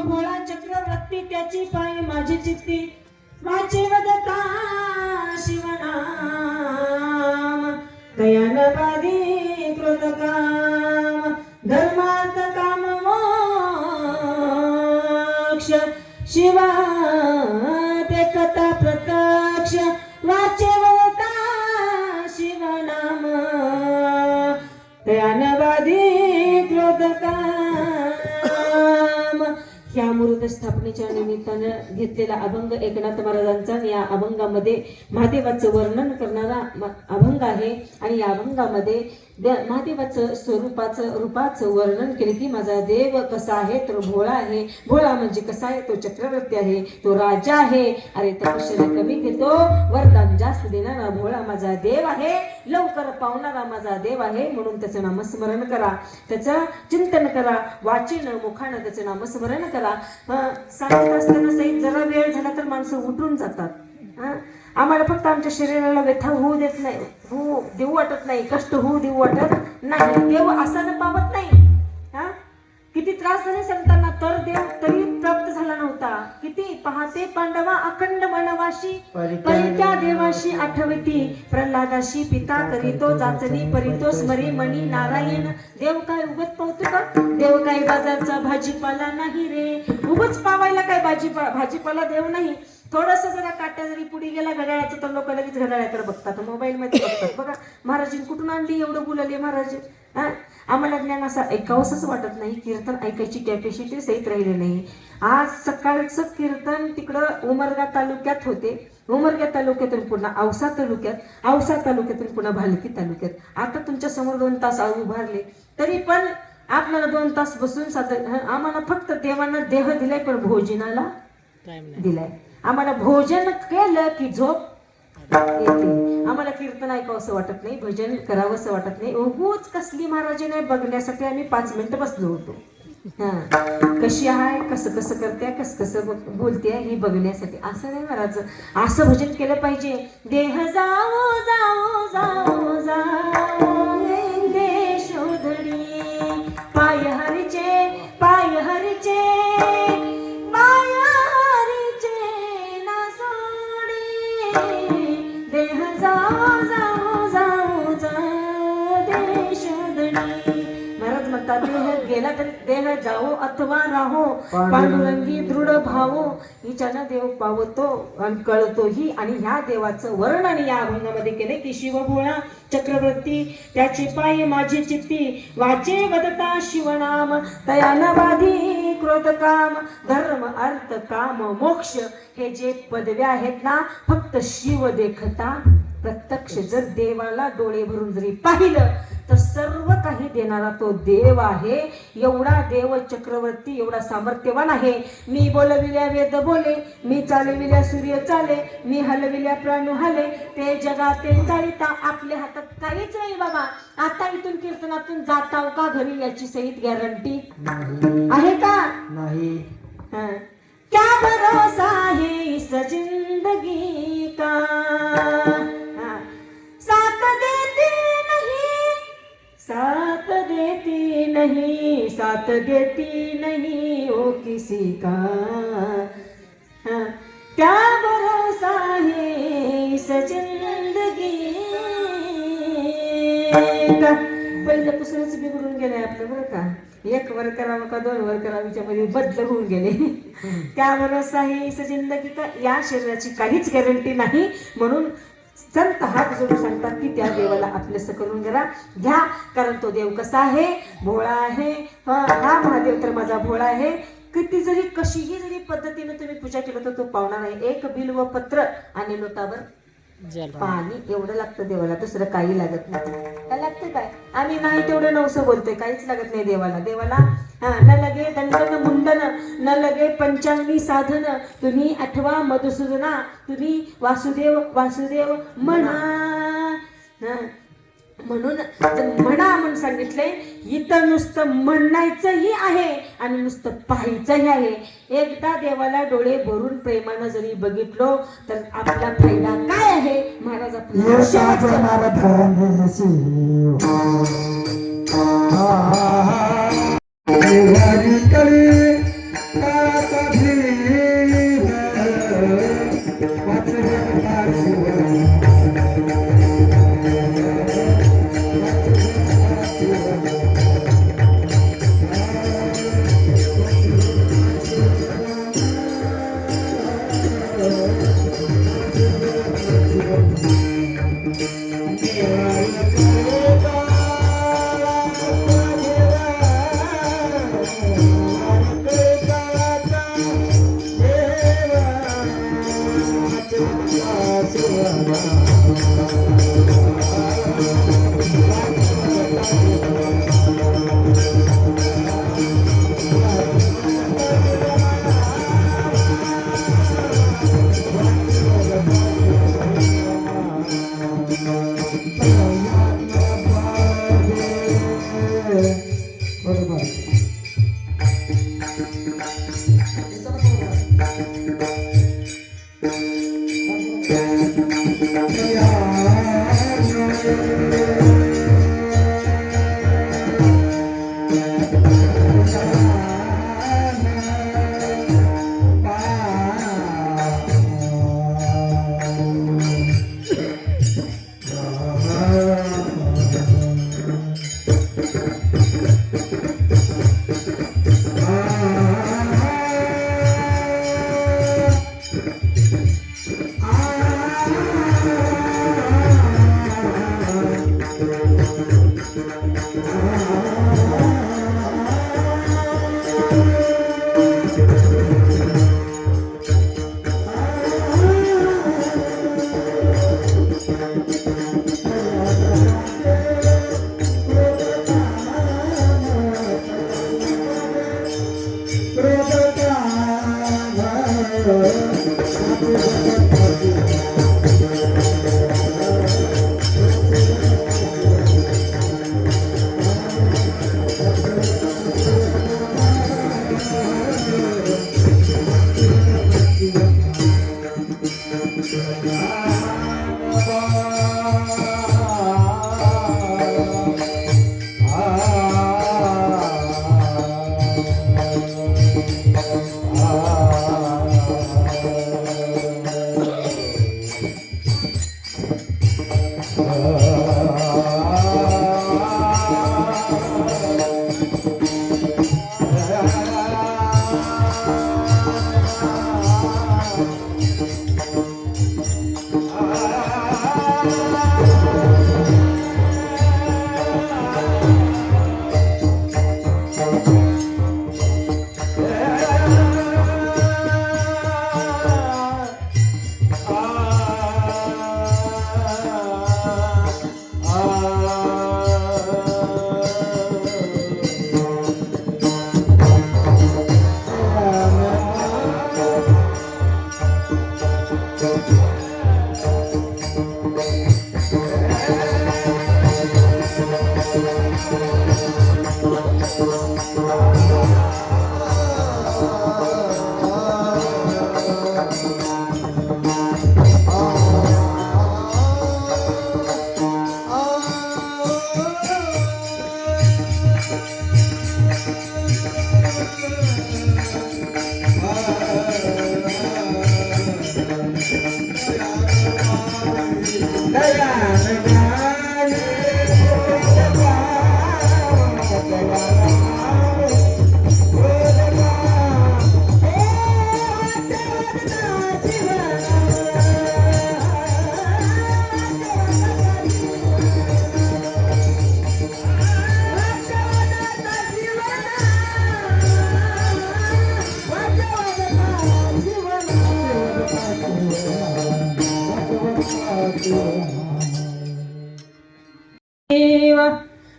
भोळा चक्रवर्ती त्याची पाय माझी चित्ती वाचे वदता शिवनाम दयान बाधी क्रोध काम धर्मार्थ काम मोक्ष शिवा ते कथा प्रत्यक्ष वाचे वदता शिवनाम दयान बाधी क्रोध काम। या अमृत स्थापनेच्या निमित्तानं घेतलेला अभंग एकनाथ महाराजांचा। या अभंगामध्ये महादेवाचं वर्णन करणारा अभंग आहे आणि या अभंगामध्ये महादेवाचं स्वरूपाचं रूपाचं वर्णन केले की माझा देव कसा आहे तर भोळा आहे। भोळा म्हणजे कसा आहे तो चक्रवर्ती आहे, तो राजा आहे। अरे तपश्चर्या कमी घेतो वरदान जास्त देणारा भोळा माझा देव आहे, लवकर पावणारा माझा देव आहे। म्हणून त्याचं नामस्मरण करा, त्याचं चिंतन करा, वाचन मुखानं त्याचं नामस्मरण करा। सांगत असताना सहित जरा वेळ झाला तर माणसं उठून जातात। आम्हाला फक्त आमच्या शरीराला व्यथा होऊ देत नाही, होऊ देऊ वाटत नाही, कष्ट होऊ देऊ वाटत नाही। देव असानं पावत नाही। किती त्रास झाले संतांना तर देव तरी प्राप्त झाला नव्हता। किती पहाते पांडवा अखंड वनवाशी परित्या देवाशी आठवती प्रल्हादाशी पिता करीतो जाचनी परितो स्मरी मणी नारायण। देव काय उगत पावतो का? देव काय बाजारचा भाजीपाला नाही रे। उगच पावायला काय भाजीपाला देव नाही। थोडस जरा काट्या जरी पुढे गेला घड्याळाचं तर लोक लगेच घड्याळाकडे बघतात, मोबाईल मध्ये बघतात। बघा महाराजींनी कुठून आणली एवढं बोलले महाराज। आम्हाला ज्ञान असं ऐकावंसच वाटत नाही, कीर्तन ऐकायची कॅपॅसिटी सहित राहिली नाही। आज सकाळचं कीर्तन तिकडं उमरगा तालुक्यात होते, उमरगा तालुक्यातून पुन्हा औसा तालुक्यात, औसा तालुक्यातून पुन्हा भालकी तालुक्यात। आता तुमच्या समोर 2 तास उभारले तरी पण आपल्याला 2 तास बसून आम्हाला फक्त देवांना देह दिलाय पण भोजनाला दिलाय। आम्हाला भोजन केलं की झोप येते। आम्हाला कीर्तन ऐकावंसं वाटत नाही, भजन करावंसं वाटत नाही। उगूच कसली महाराजी नाही बघण्यासाठी आम्ही 5 मिनिटं बसलो होतो। कशी आहे, कसं कसं करते, कसं बोलते ही बघण्यासाठी। असं नाही महाराज, असं भजन केलं पाहिजे। देह जाओ जाओ जाओ जाओ दे शोधडी पाय हरीचे पाय हरीचे गेला तरी देह जाओ अथवा राहो पांडुरंगी दृढ भावो हिच्यानं देव पावतो आणि कळतोही। आणि ह्या देवाचं वर्णन या अभंगामध्ये केले की शिव भोळा चक्रवर्ती त्याचे पाय माझी चित्ती वाचे वदता शिवनाम दयान बाधी क्रोध काम धर्म अर्थ काम मोक्ष। हे जे पदव्या आहेत ना फक्त शिव देखता प्रत्यक्ष जर देवाला डोळे भरून जरी पाहिलं तर सर्व काही देणारा तो देव आहे। एवढा देव चक्रवर्ती एवढा सामर्थ्यवान आहे। मी बोलविल्या वेद बोले, मी चालविल्या सूर्य चाले, मी हलविल्या प्राण हले, ते जगाते चालिता आपल्या हातात काहीच नाही बाबा। आता इथून कीर्तनातून जाताव का घरी याची सहित गॅरंटी आहे का? नाही। क्या भरोसा है इस जिंदगी का साथ देती नहीं साथ देती नहीं साथ देती नहीं ओ किसी का। क्या भरोसा है इस जिंदगी का। पहिल्यापासूनच बिघडून गेलंय आपलं बरं का। 1 वर करावं का 2 वर करावं याच्यामध्ये बदल होऊन गेले। क्या भरोसा है इस जिंदगी का, या शरीराची काहीच गॅरंटी नाही। म्हणून संत हात जोडून सांगतात की त्या देवाला आपलंसं करून घ्या कारण तो देव कसा आहे? भोळा आहे। हा महादेव तर माझा भोळा आहे। किती जरी कशीही जरी पद्धतीने तुम्ही पूजा केलं तर तो पावणार आहे। 1 बिल्व पत्र आणि लोटावर पाणी एवढं लागतं देवाला, दुसरं काही लागत नाही। काय लागतं काय? आम्ही नाही तेवढं नवसं बोलतोय, काहीच लागत नाही देवाला। देवाला न लगे दंडन मुंडन न लगे पंचांगी साधन तुम्ही आठवा मधुसूदना तुम्ही वासुदेव वासुदेव म्हणा। म्हणून म्हणा म्हणून सांगितलंय। इथं नुसतं म्हणायचंही आहे आणि नुसतं पाहायचंही आहे। एकदा देवाला डोळे भरून प्रेमानं जरी बघितलो तर आपला फायदा काय आहे? महाराज आपल्या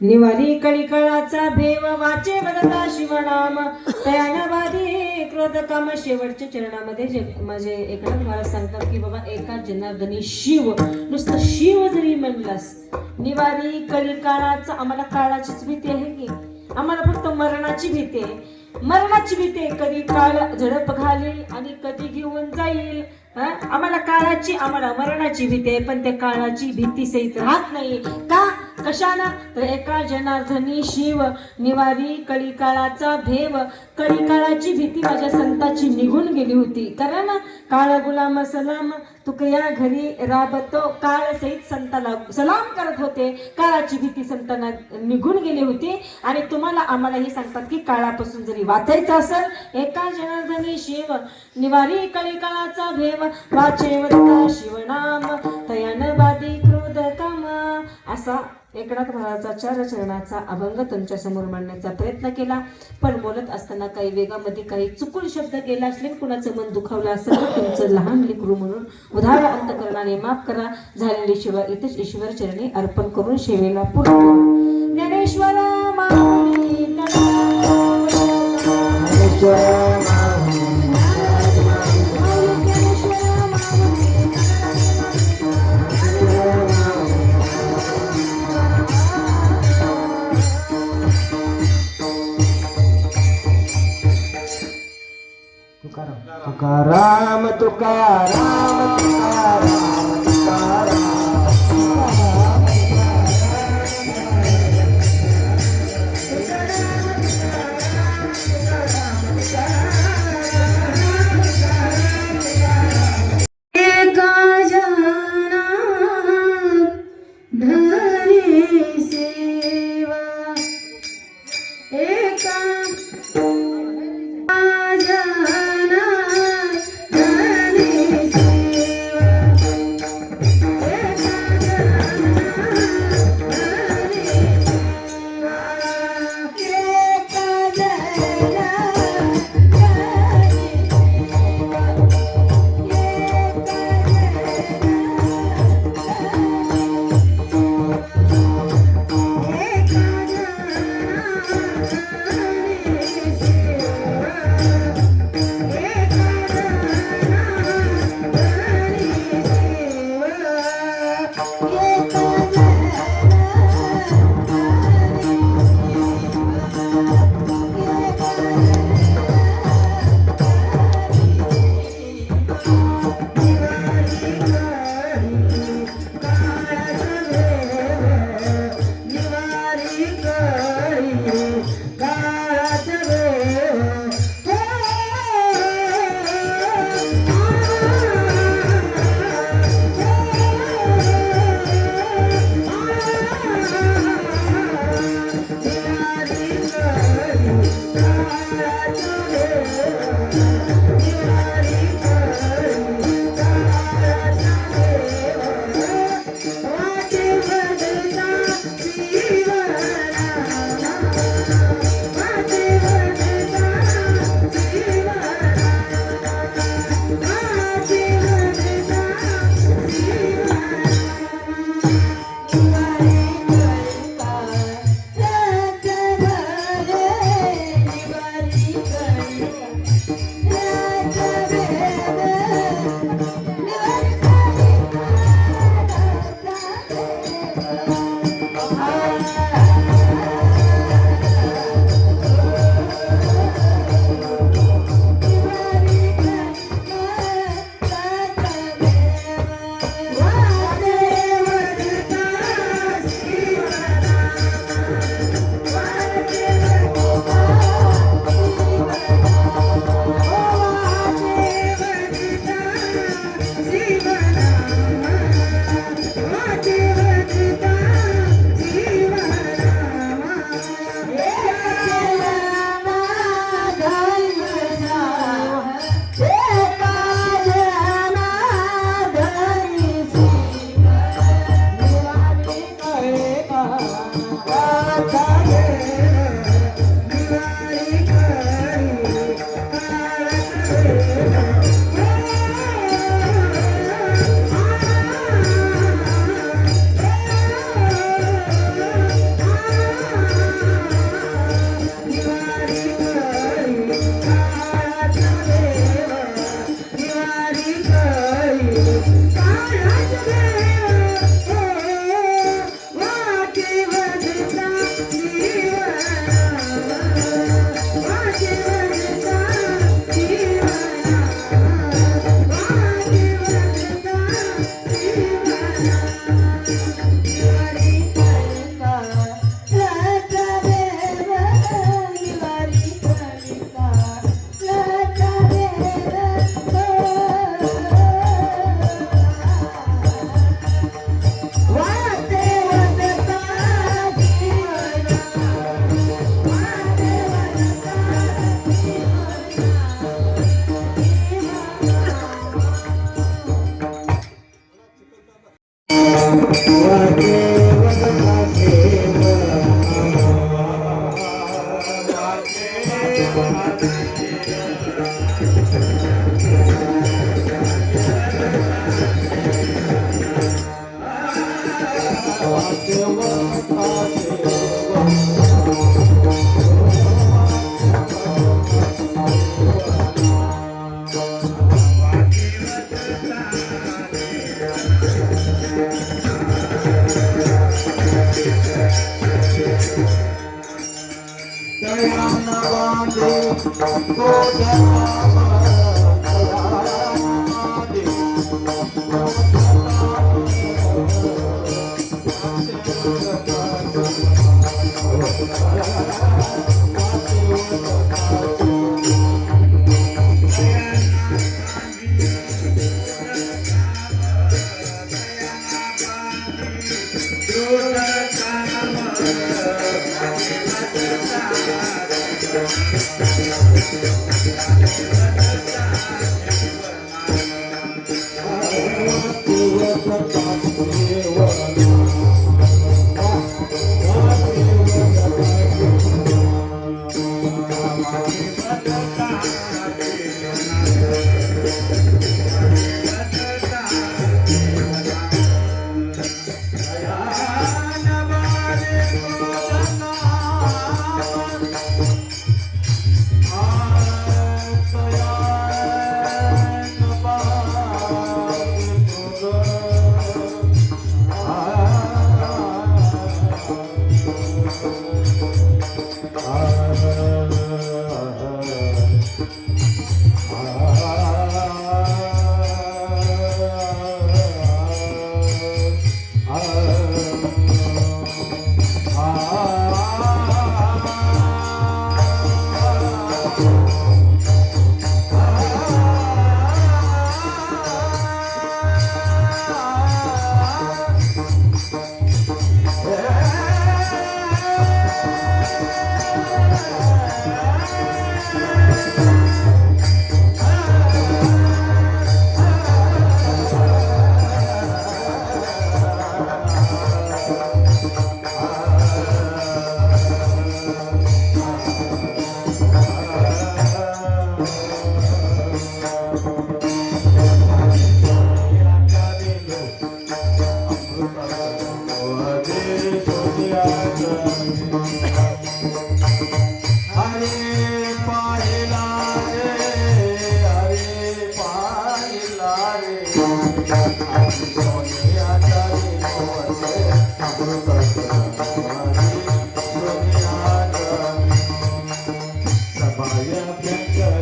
निवारी कळीकळाचा भेव वाचे वदता शिवनाम तयानवादी क्रोध काम शेवटच्या चरणामध्ये जे माझे एकनाथ महाराज सांगतात की बाबा एका जनार्दनी शिव नुसतं शिव जरी म्हणलास निवारी कळीकाळाचा आम्हाला काळाचीच भीती आहे की आम्हाला फक्त मरणाची भीती आहे मरणाची भीती आहे कधी काळ झडप घालील आणि कधी घेऊन जाईल आम्हाला काळाची आम्हाला मरणाची भीती आहे पण त्या काळाची भीती सहित राहत नाही का कशाला तर एका जनार्दनी शिव निवारी कळीकाळाचा भेव कळीकाळाची भीती माझ्या संताची निघून गेली होती कारण काळ गुलाम सलाम तुकया घरी राबतो काळ सहित संताला सलाम करत होते काळाची भीती संतांना निघून गेली होती आणि तुम्हाला आम्हाला हे सांगतात की काळापासून जरी वाचायचं असेल एका जनार्दनी शिव निवारी कळीकाळाचा भेव वाचे वदता शिवनाम तयानवादी क्रोध काम असा एकनाथ महाराजांच्या चरणाचा अभंग तुमच्या समोर मांडण्याचा प्रयत्न केला पण बोलत असताना काही वेगामध्ये काही चुकून शब्द गेला असले कुणाचं मन दुखावलं असेल तर तुमचं लहान लेकरू म्हणून उदार अंतकरणाने माफ करा झालेली शिवा इथेच ईश्वर चरणी अर्पण करून सेवेला पूर्ण ज्ञानेश्वर माऊली तुकाराम तुकाराम तुकाराम तुकाराम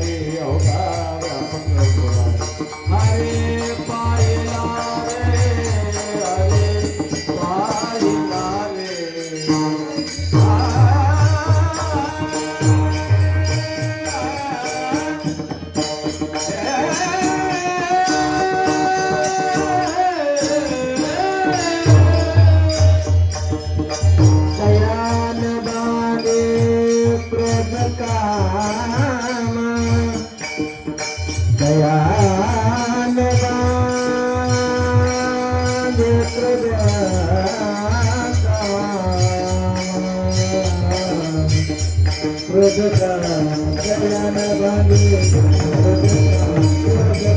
रे अवतार अभंग पुराण हरे पाहिला रे हरे पाहिला दयान बागे क्रोध काम दयान बागे क्रोध काम दयान बागे क्रोध काम